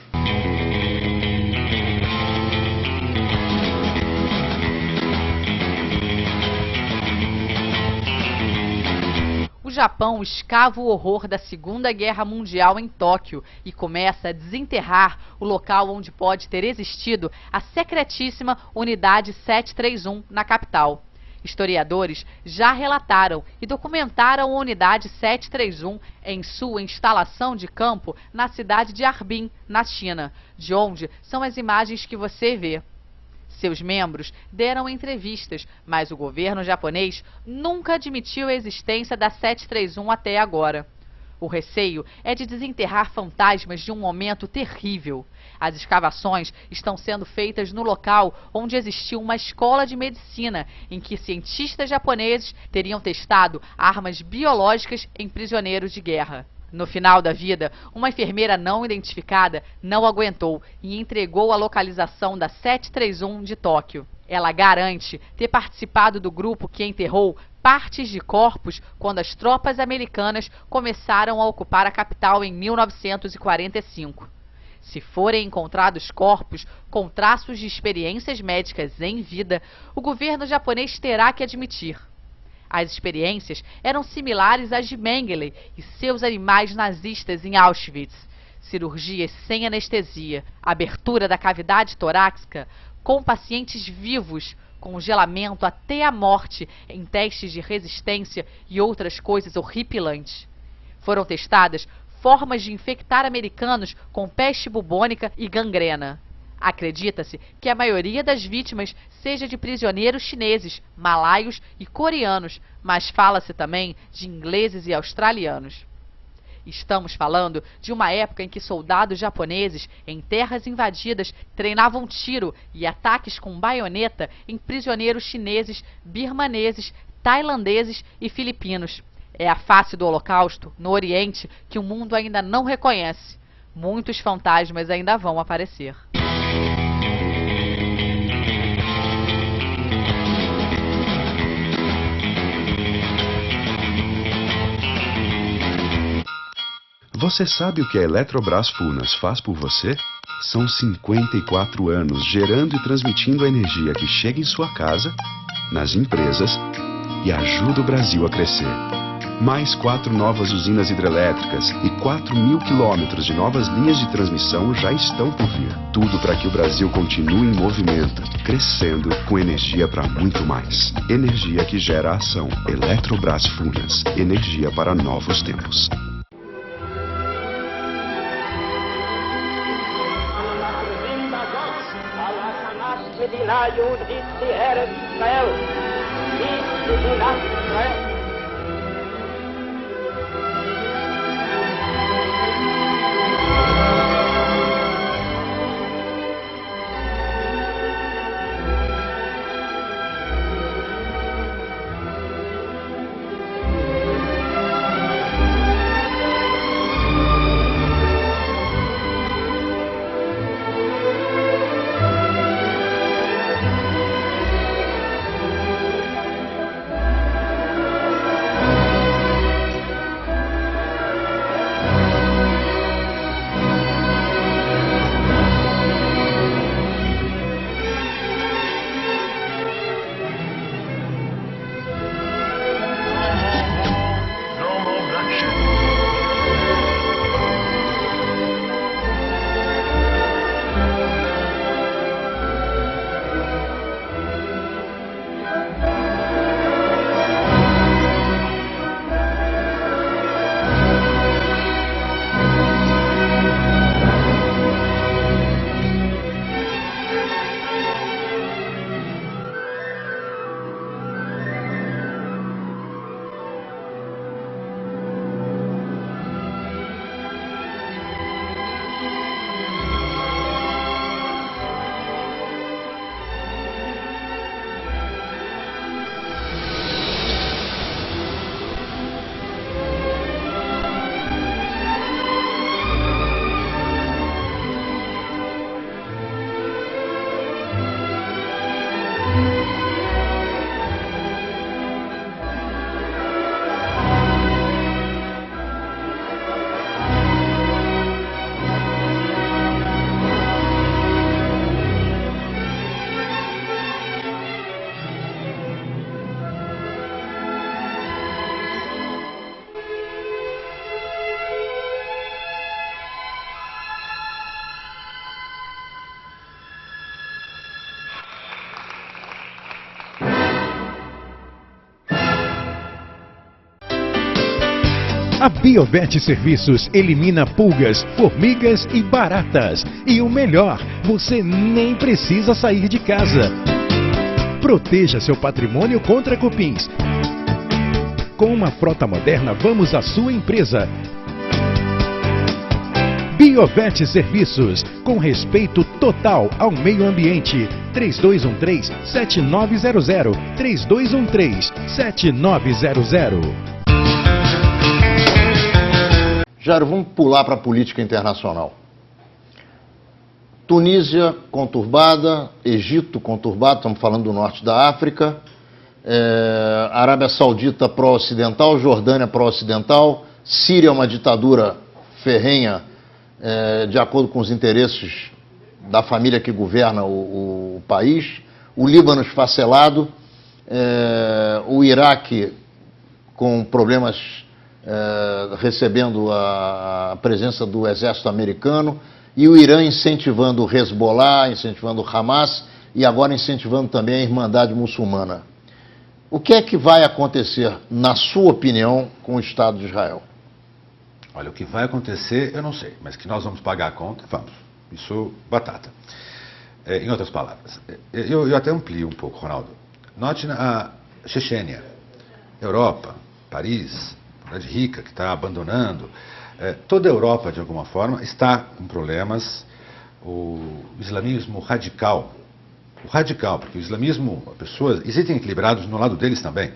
O Japão escava o horror da Segunda Guerra Mundial em Tóquio e começa a desenterrar o local onde pode ter existido a secretíssima Unidade 731 na capital. Historiadores já relataram e documentaram a Unidade 731 em sua instalação de campo na cidade de Harbin, na China, de onde são as imagens que você vê. Seus membros deram entrevistas, mas o governo japonês nunca admitiu a existência da 731 até agora. O receio é de desenterrar fantasmas de um momento terrível. As escavações estão sendo feitas no local onde existiu uma escola de medicina, em que cientistas japoneses teriam testado armas biológicas em prisioneiros de guerra. No final da vida, uma enfermeira não identificada não aguentou e entregou a localização da 731 de Tóquio. Ela garante ter participado do grupo que enterrou partes de corpos quando as tropas americanas começaram a ocupar a capital em 1945. Se forem encontrados corpos com traços de experiências médicas em vida, o governo japonês terá que admitir. As experiências eram similares às de Mengele e seus animais nazistas em Auschwitz. Cirurgias sem anestesia, abertura da cavidade torácica com pacientes vivos, congelamento até a morte em testes de resistência e outras coisas horripilantes. Foram testadas formas de infectar americanos com peste bubônica e gangrena. Acredita-se que a maioria das vítimas seja de prisioneiros chineses, malaios e coreanos, mas fala-se também de ingleses e australianos. Estamos falando de uma época em que soldados japoneses em terras invadidas treinavam tiro e ataques com baioneta em prisioneiros chineses, birmaneses, tailandeses e filipinos. É a face do Holocausto, no Oriente, que o mundo ainda não reconhece. Muitos fantasmas ainda vão aparecer. Você sabe o que a Eletrobras Furnas faz por você? São 54 anos gerando e transmitindo a energia que chega em sua casa, nas empresas e ajuda o Brasil a crescer. Mais 4 novas usinas hidrelétricas e 4.000 quilômetros de novas linhas de transmissão já estão por vir. Tudo para que o Brasil continue em movimento, crescendo com energia para muito mais. Energia que gera ação. Eletrobras Furnas. Energia para novos tempos. מדינה יהודית בארץ ישראל, היא מדינת ישראל. A Biovet Serviços elimina pulgas, formigas e baratas. E o melhor, você nem precisa sair de casa. Proteja seu patrimônio contra cupins. Com uma frota moderna, vamos à sua empresa. Biovet Serviços, com respeito total ao meio ambiente. 3213-7900, 3213-7900. Jairo, vamos pular para a política internacional. Tunísia conturbada, Egito conturbado, estamos falando do norte da África, Arábia Saudita pró-ocidental, Jordânia pró-ocidental, Síria é uma ditadura ferrenha, de acordo com os interesses da família que governa o país, o Líbano esfacelado, o Iraque com problemas recebendo a presença do exército americano, e o Irã incentivando o Hezbollah, incentivando o Hamas e agora incentivando também a Irmandade Muçulmana. O que é que vai acontecer, na sua opinião, com o Estado de Israel? Olha, o que vai acontecer, eu não sei, mas que nós vamos pagar a conta, vamos. Isso, batata. Em outras palavras, eu até amplio um pouco, Ronaldo. Note a Chechênia, Europa, Paris, cidade rica que está abandonando. Toda a Europa, de alguma forma, está com problemas. O islamismo radical, porque o islamismo, pessoas, existem equilibrados no lado deles também.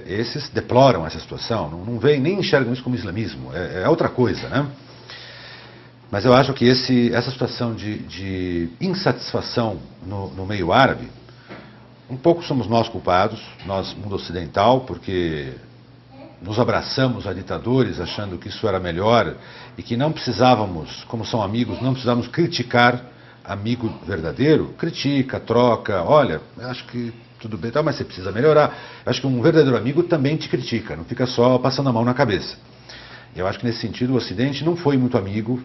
Esses deploram essa situação, não veem nem enxergam isso como islamismo, é outra coisa, né? Mas eu acho que essa situação de insatisfação no meio árabe, um pouco somos nós culpados, nós, mundo ocidental, porque nos abraçamos a ditadores achando que isso era melhor e que não precisávamos, como são amigos, não precisávamos criticar amigo verdadeiro. Critica, troca, olha, acho que tudo bem, mas você precisa melhorar. Eu acho que um verdadeiro amigo também te critica, não fica só passando a mão na cabeça. Eu acho que nesse sentido o Ocidente não foi muito amigo,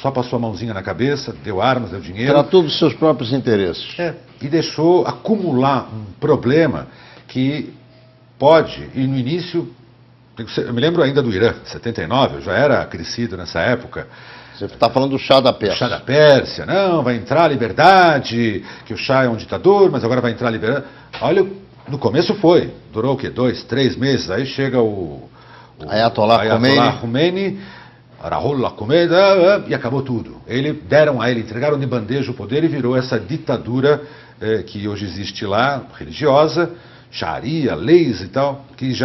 só passou a mãozinha na cabeça, deu armas, deu dinheiro. Tratou dos seus próprios interesses. E deixou acumular um problema que pode, e no início, eu me lembro ainda do Irã, 79, eu já era crescido nessa época. Você está falando do Shah da Pérsia. O Shah da Pérsia, não, vai entrar a liberdade, que o Shah é um ditador, mas agora vai entrar a liberdade. Olha, no começo foi, durou o quê? 2, 3 meses, aí chega o Ayatollah Khomeini, Ruhollah Khomeini, e acabou tudo. Entregaram de bandeja o poder e virou essa ditadura que hoje existe lá, religiosa, Sharia, leis e tal, que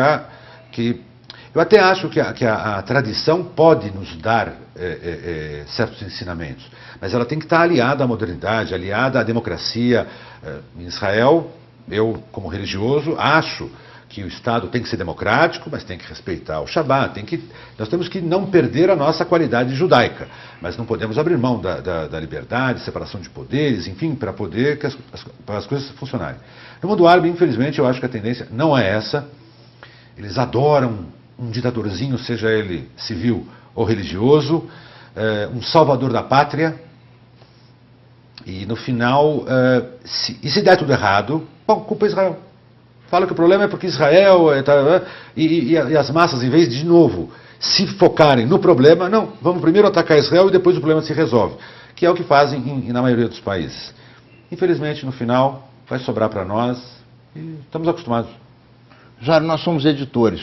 eu até acho que a tradição pode nos dar certos ensinamentos, mas ela tem que estar aliada à modernidade, aliada à democracia. Em Israel, eu, como religioso, acho que o Estado tem que ser democrático, mas tem que respeitar o Shabat, nós temos que não perder a nossa qualidade judaica, mas não podemos abrir mão da liberdade, separação de poderes, enfim, para poder para as coisas funcionarem. No mundo árabe, infelizmente, eu acho que a tendência não é essa. Eles adoram um ditadorzinho, seja ele civil ou religioso, um salvador da pátria, e no final, se der tudo errado, bom, culpa é Israel. Fala que o problema é porque Israel e as massas, em vez de novo se focarem no problema, não, vamos primeiro atacar Israel e depois o problema se resolve, que é o que fazem na maioria dos países. Infelizmente, no final, vai sobrar para nós e estamos acostumados. Jário, nós somos editores,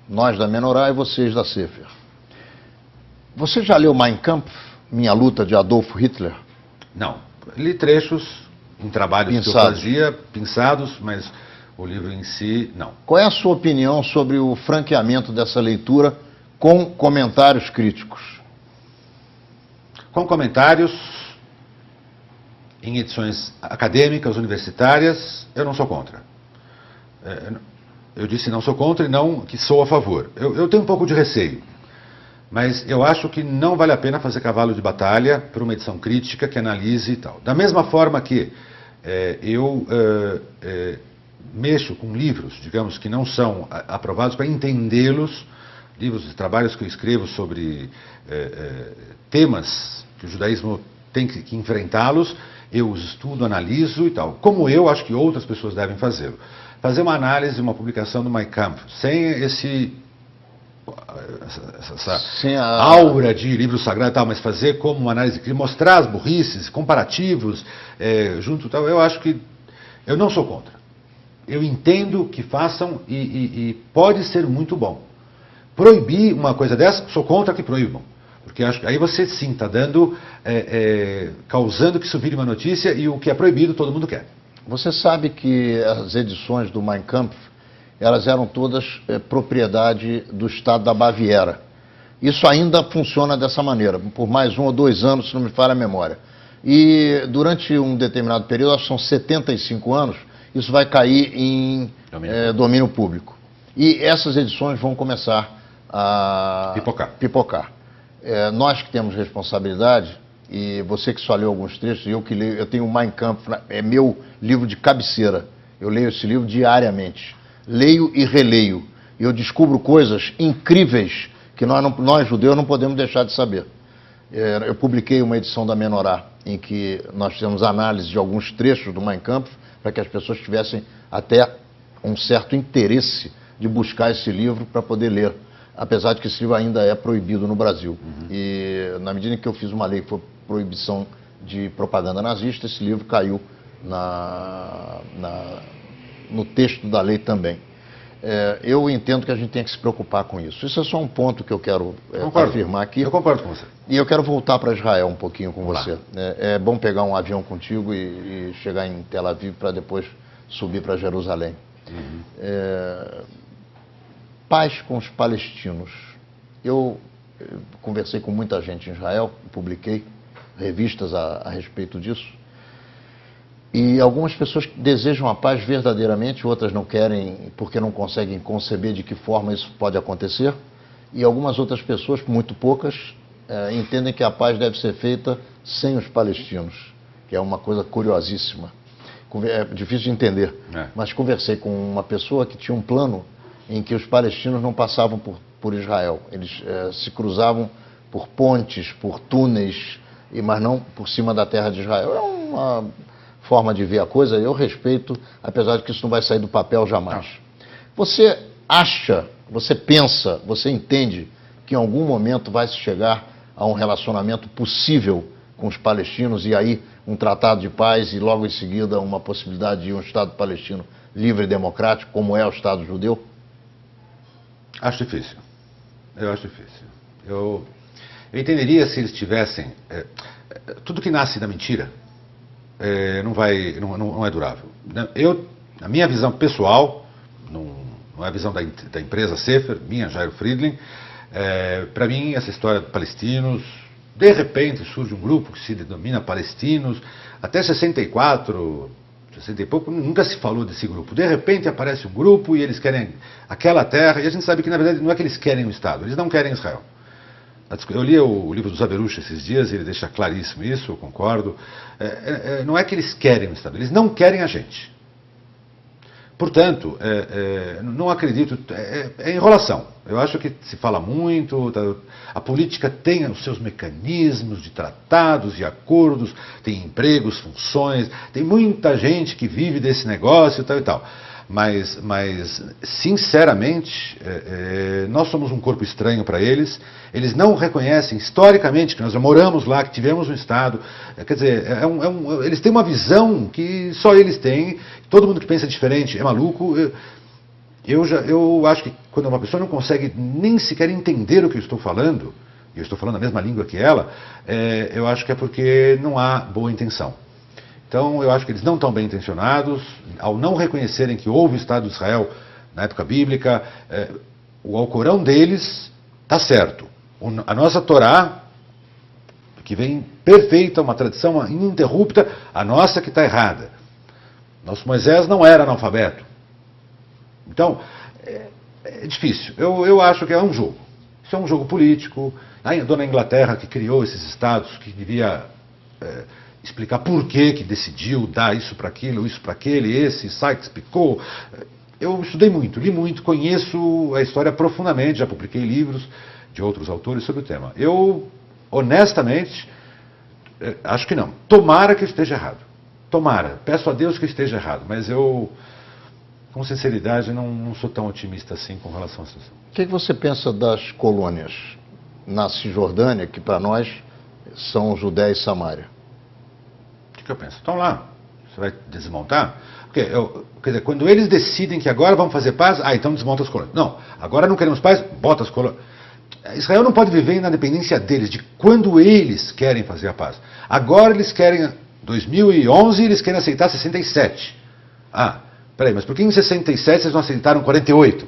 nós da Menorá e vocês da Sefer. Você já leu Mein Kampf, Minha Luta, de Adolf Hitler? Não, li trechos em trabalhos que eu fazia, pinçados, mas o livro em si, não. Qual é a sua opinião sobre o franqueamento dessa leitura com comentários críticos? Com comentários, em edições acadêmicas, universitárias, eu não sou contra. Eu disse não sou contra e não que sou a favor. Eu tenho um pouco de receio, mas eu acho que não vale a pena fazer cavalo de batalha para uma edição crítica que analise e tal. Da mesma forma que eu mexo com livros, digamos, que não são aprovados para entendê-los, livros e trabalhos que eu escrevo sobre temas que o judaísmo tem que enfrentá-los, eu os estudo, analiso e tal, como eu acho que outras pessoas devem fazê-lo. Fazer uma análise, uma publicação do Mein Kampf, sem essa aura de livro sagrado e tal, mas fazer como uma análise, mostrar as burrices, comparativos, junto e tal, eu acho que eu não sou contra. Eu entendo que façam e pode ser muito bom. Proibir uma coisa dessa, sou contra que proíbam. Porque acho que aí você sim está causando que isso vire uma notícia e o que é proibido todo mundo quer. Você sabe que as edições do Mein Kampf, elas eram todas propriedade do Estado da Baviera. Isso ainda funciona dessa maneira, por mais 1 ou 2 anos, se não me falha a memória. E durante um determinado período, acho que são 75 anos, isso vai cair em domínio público. E essas edições vão começar a pipocar. Nós que temos responsabilidade, e você que só leu alguns trechos, eu que leio, eu tenho o Mein Kampf, é meu livro de cabeceira. Eu leio esse livro diariamente. Leio e releio. E eu descubro coisas incríveis que nós judeus não podemos deixar de saber. Eu publiquei uma edição da Menorá, em que nós fizemos análise de alguns trechos do Mein Kampf, para que as pessoas tivessem até um certo interesse de buscar esse livro para poder ler, apesar de que esse livro ainda é proibido no Brasil. E na medida em que eu fiz uma lei que foi proibição de propaganda nazista, esse livro caiu no texto da lei também. Eu entendo que a gente tem que se preocupar com isso. Isso é só um ponto que eu quero afirmar aqui. Eu concordo com você. E eu quero voltar para Israel um pouquinho com você. É bom pegar um avião contigo e chegar em Tel Aviv para depois subir para Jerusalém. Paz com os palestinos. Eu conversei com muita gente em Israel, publiquei revistas a respeito disso. E algumas pessoas desejam a paz verdadeiramente, outras não querem porque não conseguem conceber de que forma isso pode acontecer. E algumas outras pessoas, muito poucas, entendem que a paz deve ser feita sem os palestinos, que é uma coisa curiosíssima. É difícil de entender, mas conversei com uma pessoa que tinha um plano em que os palestinos não passavam por Israel. Eles se cruzavam por pontes, por túneis, mas não por cima da terra de Israel. É uma forma de ver a coisa, eu respeito, apesar de que isso não vai sair do papel jamais. Você acha, você pensa, você entende que em algum momento vai se chegar a um relacionamento possível com os palestinos e aí um tratado de paz e logo em seguida uma possibilidade de um Estado palestino livre e democrático, como é o Estado judeu? Acho difícil. Eu acho difícil. Eu entenderia se eles tivessem... tudo que nasce da mentira não é durável. A minha visão pessoal, não é a visão da empresa Sefer, minha, Jairo Friedling, para mim essa história de palestinos, de repente surge um grupo que se denomina palestinos, até 64, 60 e pouco, nunca se falou desse grupo. De repente aparece um grupo e eles querem aquela terra, e a gente sabe que na verdade não é que eles querem o Estado, eles não querem Israel. Eu li o livro do Zaverush esses dias, ele deixa claríssimo isso, eu concordo. Não é que eles querem o Estado, eles não querem a gente. Portanto, não acredito, é enrolação. Eu acho que se fala muito, a política tem os seus mecanismos de tratados e acordos, tem empregos, funções, tem muita gente que vive desse negócio e tal e tal. Mas sinceramente, nós somos um corpo estranho para eles, eles não reconhecem historicamente que nós já moramos lá, que tivemos um Estado, quer dizer, eles têm uma visão que só eles têm, todo mundo que pensa diferente é maluco. Eu acho que quando uma pessoa não consegue nem sequer entender o que eu estou falando, e eu estou falando a mesma língua que ela, eu acho que é porque não há boa intenção. Então, eu acho que eles não estão bem intencionados, ao não reconhecerem que houve o Estado de Israel na época bíblica, o Alcorão deles está certo. A nossa Torá, que vem perfeita, uma tradição ininterrupta, a nossa que está errada. Nosso Moisés não era analfabeto. Então, é difícil. Eu acho que é um jogo. Isso é um jogo político. A dona Inglaterra, que criou esses estados, que devia... explicar por que decidiu dar isso para aquilo, isso para aquele, esse Sykes Picot. Eu estudei muito, li muito, conheço a história profundamente, já publiquei livros de outros autores sobre o tema. Eu, honestamente, acho que não. Tomara que eu esteja errado. Tomara. Peço a Deus que eu esteja errado, mas eu, com sinceridade, não sou tão otimista assim com relação à situação. O que você pensa das colônias na Cisjordânia, que para nós são Judéia e Samária? O que eu penso? Estão lá. Você vai desmontar? Porque, quer dizer, quando eles decidem que agora vamos fazer paz, então desmonta as colônias. Não, agora não queremos paz, bota as colônias. Israel não pode viver na dependência deles, de quando eles querem fazer a paz. Agora eles querem, 2011, eles querem aceitar 67. Peraí, mas por que em 67 vocês não aceitaram 48?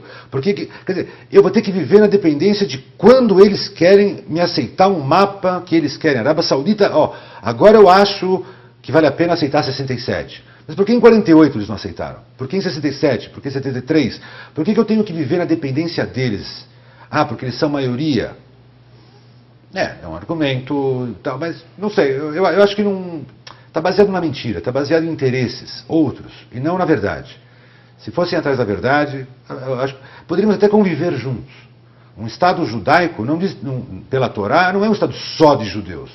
Quer dizer, eu vou ter que viver na dependência de quando eles querem me aceitar um mapa que eles querem. Arábia Saudita, agora eu acho que vale a pena aceitar 67. Mas por que em 48 eles não aceitaram? Por que em 67? Por que em 73? Por que eu tenho que viver na dependência deles? Ah, porque eles são maioria. É um argumento, tal, mas não sei, eu acho que não... Está baseado na mentira, está baseado em interesses, outros, e não na verdade. Se fossem atrás da verdade, eu acho, poderíamos até conviver juntos. Um Estado judaico, pela Torá, não é um Estado só de judeus.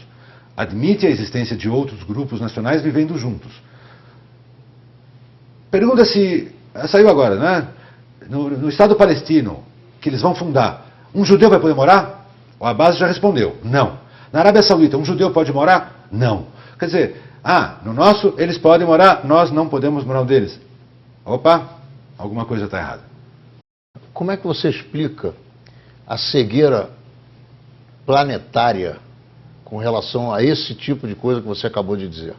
Admite a existência de outros grupos nacionais vivendo juntos. Pergunta se... Saiu agora, né? No Estado palestino, que eles vão fundar, um judeu vai poder morar? O Abbas já respondeu, não. Na Arábia Saudita, um judeu pode morar? Não. Quer dizer, no nosso eles podem morar, nós não podemos morar no deles. Opa, alguma coisa está errada. Como é que você explica a cegueira planetária com relação a esse tipo de coisa que você acabou de dizer?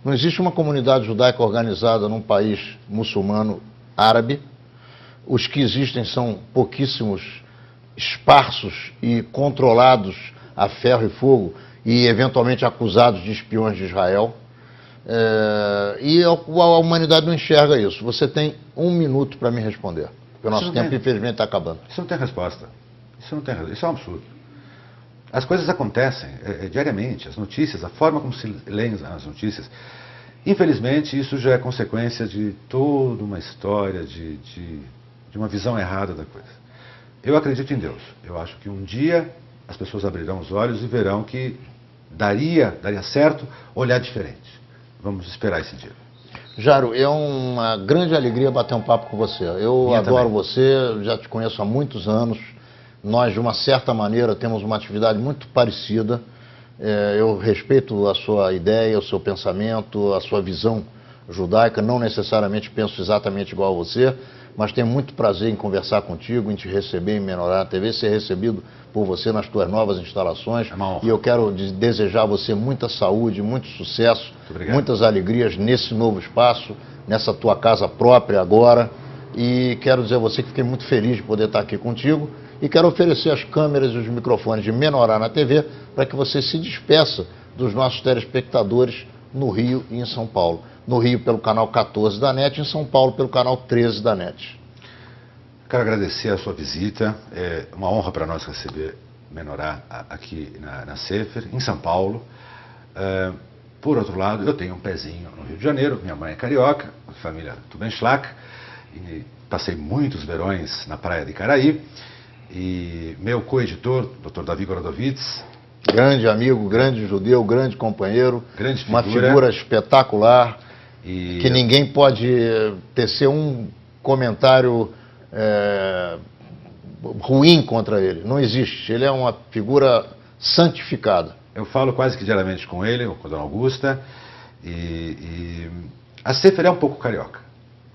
Não existe uma comunidade judaica organizada num país muçulmano árabe. Os que existem são pouquíssimos, esparsos e controlados a ferro e fogo e eventualmente acusados de espiões de Israel. E a humanidade não enxerga isso. Você tem 1 minuto para me responder, porque o nosso tempo, infelizmente, está acabando. Isso não tem resposta. Isso é um absurdo. As coisas acontecem diariamente, as notícias, a forma como se leem as notícias. Infelizmente, isso já é consequência de toda uma história, de uma visão errada da coisa. Eu acredito em Deus. Eu acho que um dia as pessoas abrirão os olhos e verão que daria certo olhar diferente. Vamos esperar esse dia. Jairo, é uma grande alegria bater um papo com você. Eu adoro você, já te conheço há muitos anos. Nós, de uma certa maneira, temos uma atividade muito parecida. Eu respeito a sua ideia, o seu pensamento, a sua visão judaica. Não necessariamente penso exatamente igual a você, mas tenho muito prazer em conversar contigo, em te receber em Menorá TV, ser recebido por você nas tuas novas instalações. E eu quero desejar a você muita saúde, muito sucesso, muitas alegrias nesse novo espaço, nessa tua casa própria agora. E quero dizer a você que fiquei muito feliz de poder estar aqui contigo. E quero oferecer as câmeras e os microfones de Menorá na TV para que você se despeça dos nossos telespectadores no Rio e em São Paulo. No Rio pelo canal 14 da NET, em São Paulo pelo canal 13 da NET. Quero agradecer a sua visita. É uma honra para nós receber Menorá aqui na Sefer, em São Paulo. Por outro lado, eu tenho um pezinho no Rio de Janeiro. Minha mãe é carioca, família Tubenschlag, e passei muitos verões na praia de Caraí. E meu co-editor, Dr. Davi Gorodovitz. Grande amigo, grande judeu, grande companheiro. Grande figura. Uma figura espetacular. Que ninguém pode tecer um comentário ruim contra ele. Não existe. Ele é uma figura santificada. Eu falo quase que diariamente com ele, com a Dona Augusta. A Sefer é um pouco carioca.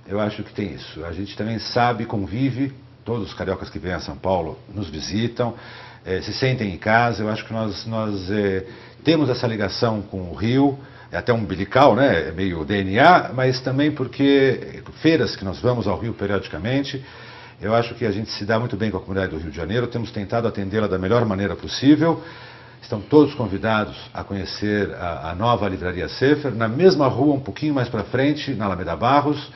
Eu acho que tem isso. A gente também sabe, convive. Todos os cariocas que vêm a São Paulo nos visitam, se sentem em casa. Eu acho que nós temos essa ligação com o Rio, é até umbilical, né? É meio DNA, mas também porque feiras que nós vamos ao Rio periodicamente, eu acho que a gente se dá muito bem com a comunidade do Rio de Janeiro, temos tentado atendê-la da melhor maneira possível. Estão todos convidados a conhecer a nova livraria Sefer, na mesma rua, um pouquinho mais para frente, na Alameda Barros.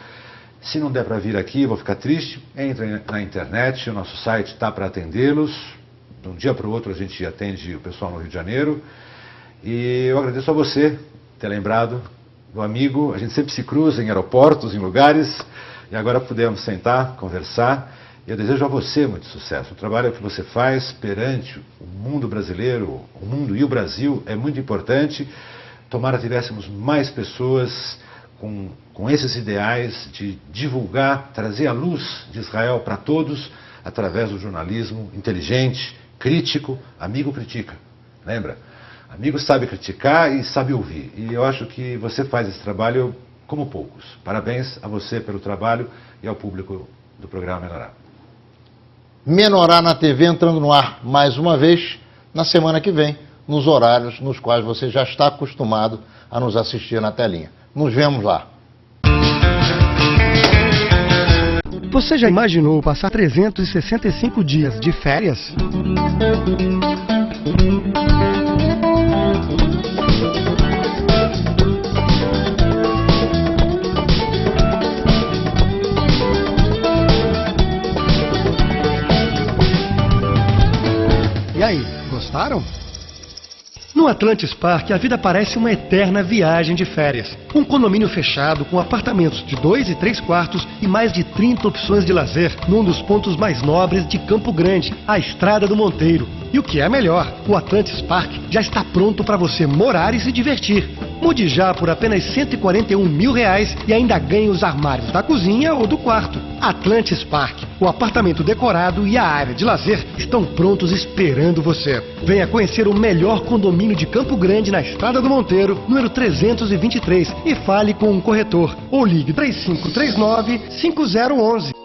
Se não der para vir aqui, vou ficar triste. Entre na internet, o nosso site está para atendê-los. De um dia para o outro a gente atende o pessoal no Rio de Janeiro. E eu agradeço a você ter lembrado do amigo. A gente sempre se cruza em aeroportos, em lugares. E agora podemos sentar, conversar. E eu desejo a você muito sucesso. O trabalho que você faz perante o mundo brasileiro, o mundo e o Brasil é muito importante. Tomara tivéssemos mais pessoas com esses ideais de divulgar, trazer a luz de Israel para todos através do jornalismo inteligente, crítico. Amigo critica, lembra? Amigo sabe criticar e sabe ouvir. E eu acho que você faz esse trabalho como poucos. Parabéns a você pelo trabalho e ao público do programa Menorá. Menorá na TV entrando no ar mais uma vez na semana que vem, nos horários nos quais você já está acostumado a nos assistir na telinha. Nos vemos lá. Você já imaginou passar 365 dias de férias? pensaram? No Atlantis Park, a vida parece uma eterna viagem de férias. Um condomínio fechado com apartamentos de 2 e 3 quartos e mais de 30 opções de lazer, num dos pontos mais nobres de Campo Grande, a Estrada do Monteiro. E o que é melhor, o Atlantis Park já está pronto para você morar e se divertir. Mude já por apenas R$141 mil e ainda ganhe os armários da cozinha ou do quarto. Atlantis Park, o apartamento decorado e a área de lazer estão prontos esperando você. Venha conhecer o melhor condomínio de Campo Grande na Estrada do Monteiro, número 323, e fale com um corretor. Ou ligue 3539-5011.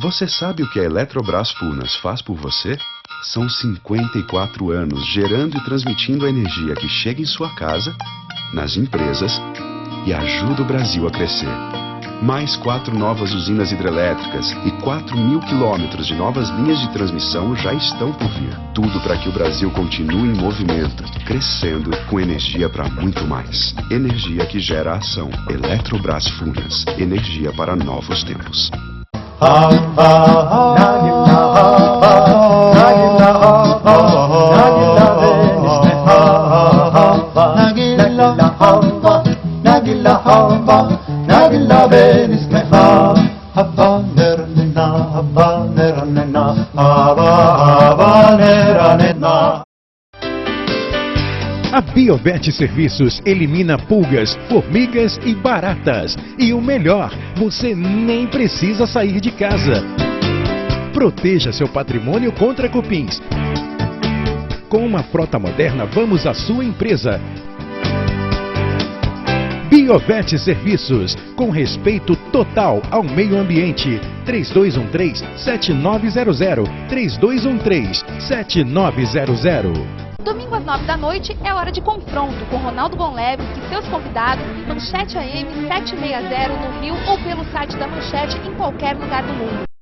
Você sabe o que a Eletrobras Furnas faz por você? São 54 anos gerando e transmitindo a energia que chega em sua casa, nas empresas e ajuda o Brasil a crescer. Mais 4 novas usinas hidrelétricas e 4.000 quilômetros de novas linhas de transmissão já estão por vir. Tudo para que o Brasil continue em movimento, crescendo com energia para muito mais. Energia que gera ação. Eletrobras Furnas. Energia para novos tempos. A Biobet Serviços elimina pulgas, formigas e baratas. E o melhor, você nem precisa sair de casa. Proteja seu patrimônio contra cupins. Com uma frota moderna, vamos à sua empresa. Biobet Serviços, com respeito total ao meio ambiente. 3213-7900, 3213-7900. Domingo às 9 da noite é hora de confronto com Ronaldo Gonleves e seus convidados, Manchete AM 760 no Rio ou pelo site da Manchete em qualquer lugar do mundo.